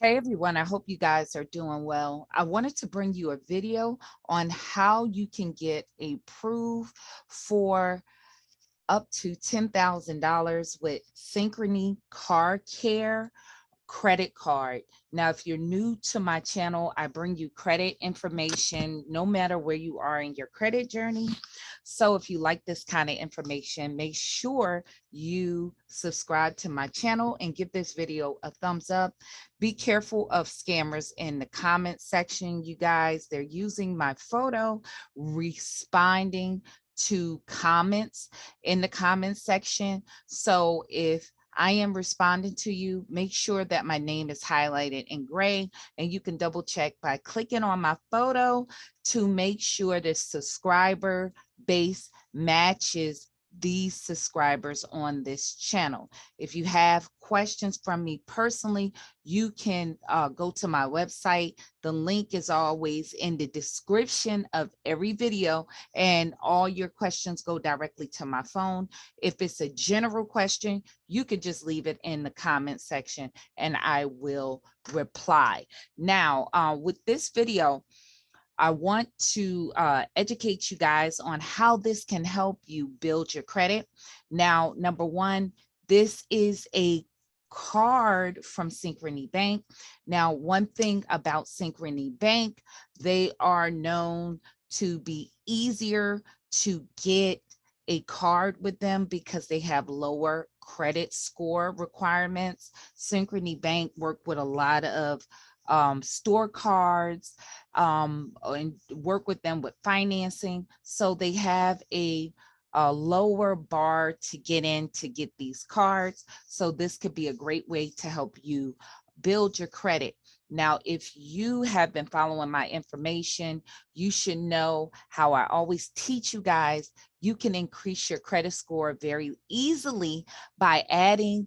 Hey everyone, I hope you guys are doing well. I wanted to bring you a video on how you can get approved for up to $10,000 with Synchrony Car Care credit card. Now, if you're new to my channel, I bring you credit information no matter where you are in your credit journey. So if you like this kind of information, make sure you subscribe to my channel and give this video a thumbs up. Be careful of scammers in the comment section, you guys. They're using my photo, responding to comments in the comment section. So if I am responding to you, make sure that my name is highlighted in gray, and you can double check by clicking on my photo to make sure the subscriber base matches these subscribers on this channel. If you have questions from me personally, you can go to my website. The link is always in the description of every video, and all your questions go directly to my phone. If it's a general question, you could just leave it in the comment section and I will reply. Now, with this video, I want to educate you guys on how this can help you build your credit. Now, number one, this is a card from Synchrony Bank. Now, one thing about Synchrony Bank, they are known to be easier to get a card with them because they have lower credit score requirements. Synchrony Bank work with a lot of store cards and work with them with financing. So they have a lower bar to get in to get these cards. So this could be a great way to help you build your credit. Now, if you have been following my information, you should know how I always teach you guys, you can increase your credit score very easily by adding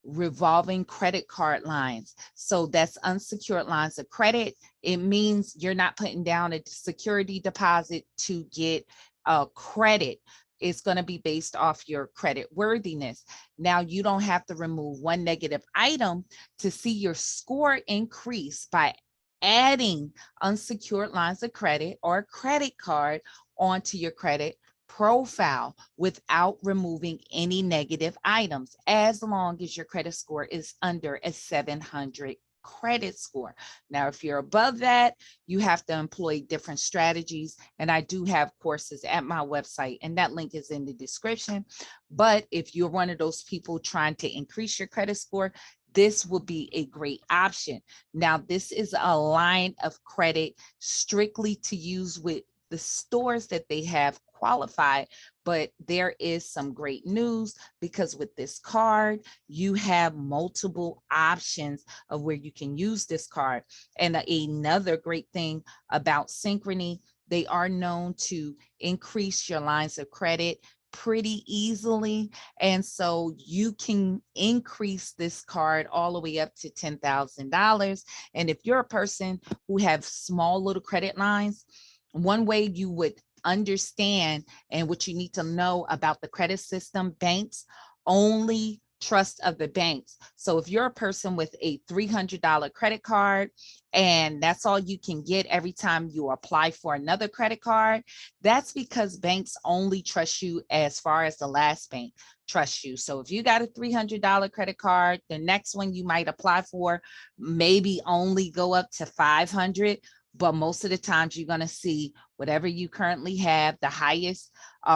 revolving credit card lines. So that's unsecured lines of credit. It means you're not putting down a security deposit to get a credit. It's going to be based off your credit worthiness. Now, you don't have to remove one negative item to see your score increase by adding unsecured lines of credit or a credit card onto your credit profile without removing any negative items, as long as your credit score is under a 700 credit score. Now, if you're above that, you have to employ different strategies. And I do have courses at my website, and that link is in the description. But if you're one of those people trying to increase your credit score, this will be a great option. Now, this is a line of credit strictly to use with the stores that they have qualified, but there is some great news because with this card, you have multiple options of where you can use this card. And another great thing about Synchrony, they are known to increase your lines of credit pretty easily. And so you can increase this card all the way up to $10,000. And if you're a person who have small little credit lines, one way you would understand and what you need to know about the credit system, banks only trust of the banks. So if you're a person with a $300 credit card and that's all you can get every time you apply for another credit card, that's because banks only trust you as far as the last bank trusts you. So if you got a $300 credit card, the next one you might apply for maybe only go up to 500, but most of the times you're going to see whatever you currently have, the highest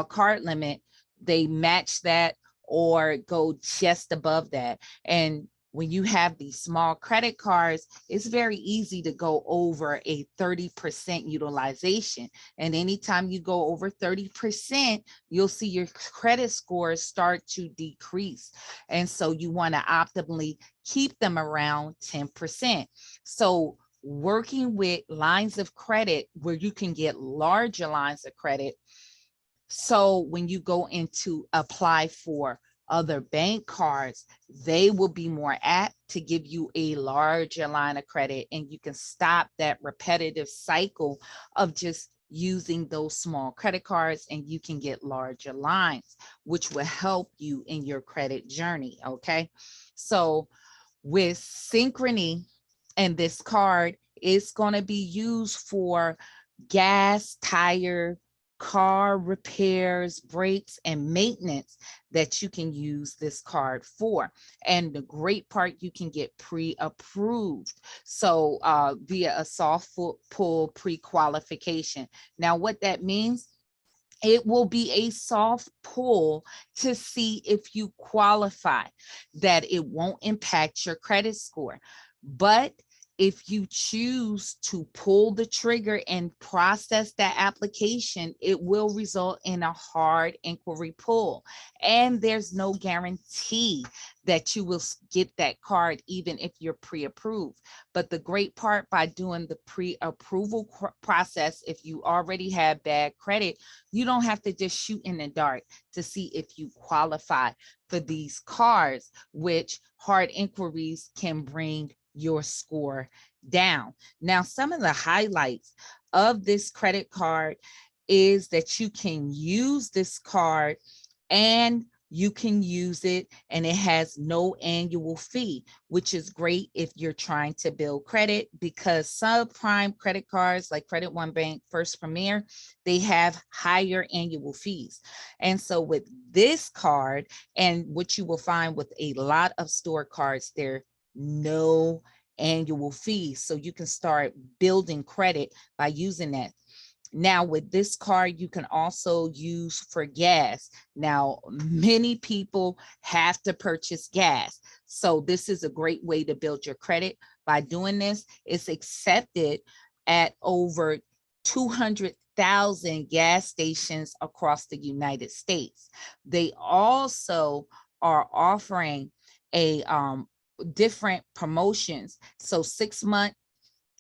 card limit, they match that or go just above that. And when you have these small credit cards, it's very easy to go over a 30% utilization. And anytime you go over 30%, you'll see your credit scores start to decrease. And so you want to optimally keep them around 10%. So working with lines of credit where you can get larger lines of credit. So when you go into apply for other bank cards, they will be more apt to give you a larger line of credit, and you can stop that repetitive cycle of just using those small credit cards, and you can get larger lines, which will help you in your credit journey. Okay. So with Synchrony, And this card is going to be used for gas, tire, car repairs, brakes, and maintenance that you can use this card for. And the great part, you can get pre-approved. So via a soft pull pre-qualification. Now, what that means, it will be a soft pull to see if you qualify, that it won't impact your credit score. But if you choose to pull the trigger and process that application, it will result in a hard inquiry pull. And there's no guarantee that you will get that card, even if you're pre-approved. But the great part, by doing the pre-approval process, if you already have bad credit, you don't have to just shoot in the dark to see if you qualify for these cards, which hard inquiries can bring your score down. Now, some of the highlights of this credit card is that you can use this card and you can use it and it has no annual fee, which is great if you're trying to build credit, because subprime credit cards like Credit One Bank, First Premier, they have higher annual fees. And so with this card, and what you will find with a lot of store cards, there no annual fees. So you can start building credit by using that. Now, with this card, you can also use for gas. Now, many people have to purchase gas. So this is a great way to build your credit by doing this. It's accepted at over 200,000 gas stations across the United States. They also are offering a different promotions. So 6-month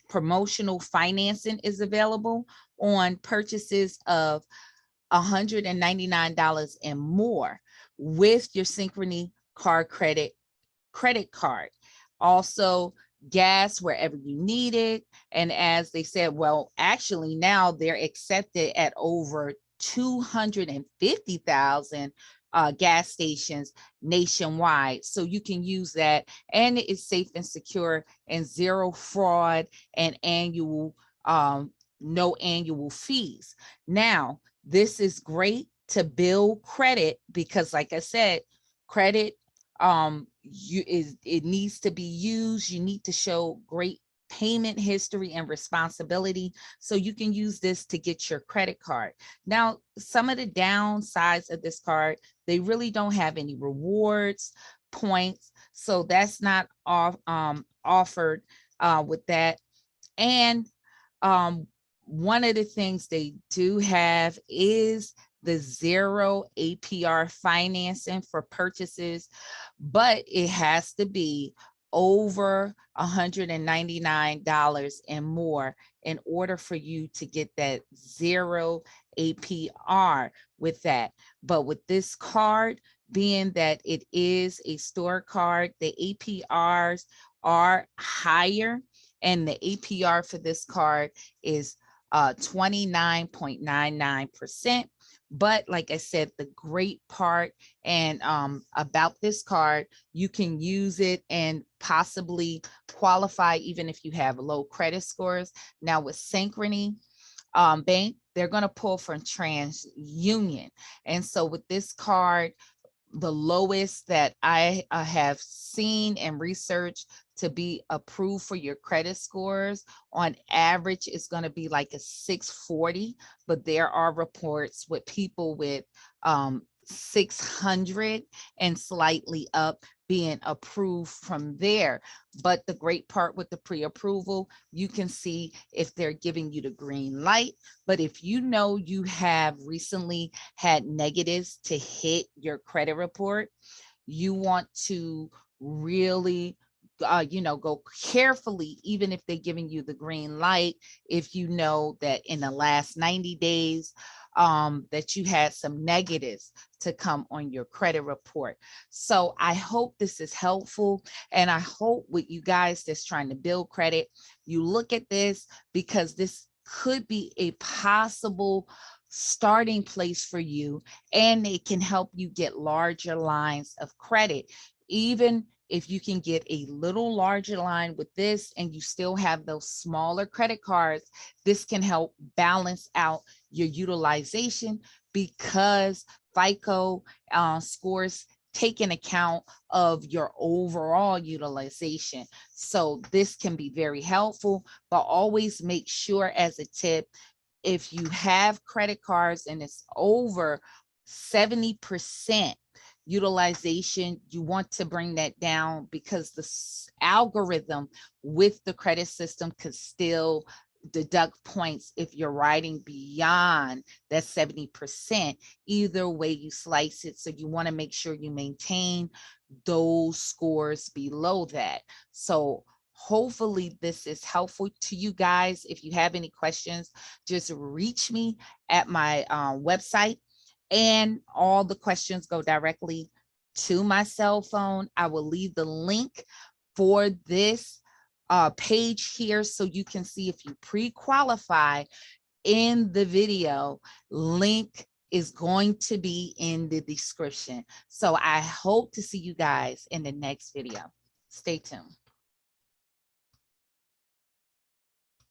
promotional financing is available on purchases of $199 and more with your Synchrony card credit card. Also, gas wherever you need it. And as they said, well, actually now they're accepted at over 250,000 gas stations nationwide. So you can use that, and it is safe and secure and zero fraud and no annual fees. Now, this is great to build credit because, like I said, credit it needs to be used. You need to show great payment history and responsibility, so you can use this to get your credit card. Now, some of the downsides of this card, they really don't have any rewards points, so that's not offered with that. And one of the things they do have is the 0 APR financing for purchases, but it has to be over $199 and more in order for you to get that 0 APR with that. But with this card, being that it is a store card, the APRs are higher, and the APR for this card is 29.99%. But like I said, the great part and about this card, you can use it and possibly qualify even if you have low credit scores. Now with Synchrony Bank, they're going to pull from TransUnion. And so with this card, the lowest that I have seen and researched to be approved for your credit scores on average is going to be like a 640, but there are reports with people with 600 and slightly up being approved from there. But the great part with the pre-approval, you can see if they're giving you the green light. But if you know you have recently had negatives to hit your credit report, you want to really go carefully, even if they're giving you the green light, if you know that in the last 90 days that you had some negatives to come on your credit report. So I hope this is helpful, and I hope with you guys that's trying to build credit, you look at this, because this could be a possible starting place for you, and it can help you get larger lines of credit. Even if you can get a little larger line with this and you still have those smaller credit cards, this can help balance out your utilization, because FICO scores take in account of your overall utilization. So this can be very helpful, but always make sure, as a tip, if you have credit cards and it's over 70% utilization, you want to bring that down, because the algorithm with the credit system could still deduct points if you're riding beyond that 70%, either way you slice it. So you want to make sure you maintain those scores below that. So hopefully this is helpful to you guys. If you have any questions, just reach me at my website, and all the questions go directly to my cell phone. I will leave the link for this page here so you can see if you pre-qualify in the video. Link is going to be in the description. So I hope to see you guys in the next video. Stay tuned.